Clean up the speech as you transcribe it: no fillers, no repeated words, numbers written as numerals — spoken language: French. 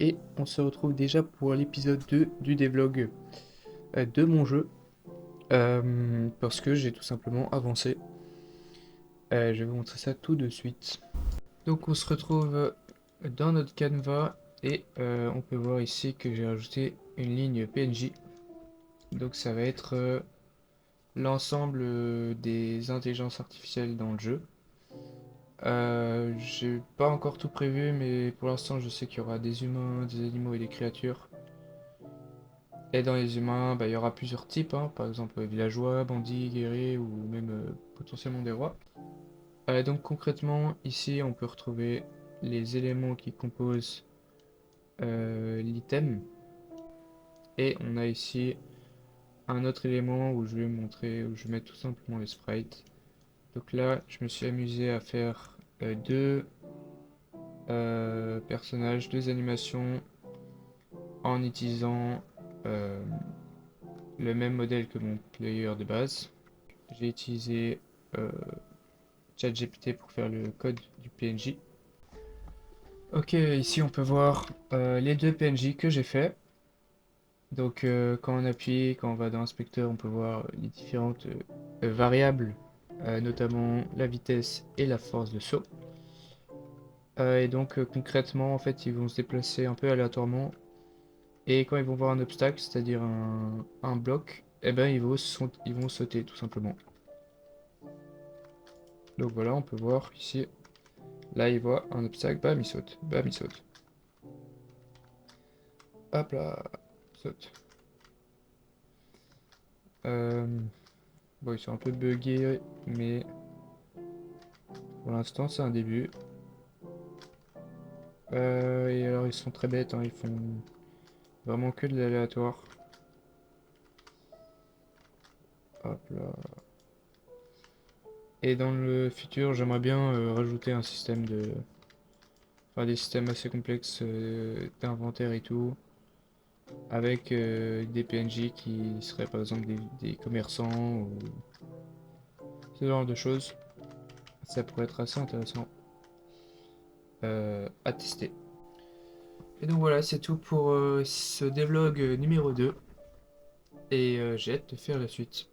Et on se retrouve déjà pour l'épisode 2 du devlog de mon jeu. Parce que j'ai tout simplement avancé. Je vais vous montrer ça tout de suite. Donc on se retrouve dans notre canevas et on peut voir ici que j'ai rajouté une ligne PNJ. Donc ça va être l'ensemble des intelligences artificielles dans le jeu. J'ai pas encore tout prévu, mais pour l'instant je sais qu'il y aura des humains, des animaux et des créatures. Et dans les humains, bah, il y aura plusieurs types, hein, par exemple villageois, bandits, guerriers ou même potentiellement des rois. Donc concrètement, ici on peut retrouver les éléments qui composent l'item. Et on a ici un autre élément où je vais montrer, où je vais mettre tout simplement les sprites. Donc là, je me suis amusé à faire deux personnages, deux animations en utilisant euh, le même modèle que mon player de base. J'ai utilisé euh, ChatGPT pour faire le code du PNJ. Ok, ici on peut voir les deux PNJ que j'ai fait. Donc quand on appuie, quand on va dans l'inspecteur, on peut voir les différentes variables, notamment la vitesse et la force de saut. Et donc concrètement, en fait, ils vont se déplacer un peu aléatoirement. Et quand ils vont voir un obstacle, c'est-à-dire un bloc, eh ben ils vont sauter tout simplement. Donc voilà, on peut voir ici. Là, il voit un obstacle, bam, il saute. Bam, il saute. Hop là, saute. Euh, bon, ils sont un peu buggés, mais pour l'instant, c'est un début. Et alors, ils sont très bêtes, hein, ils font vraiment que de l'aléatoire. Hop là. Et dans le futur, j'aimerais bien rajouter un système de... Enfin, des systèmes assez complexes d'inventaire et tout, avec des PNJ qui seraient par exemple des commerçants ou ce genre de choses. Ça pourrait être assez intéressant à tester. Et donc voilà, c'est tout pour ce devlog numéro 2. Et j'ai hâte de faire la suite.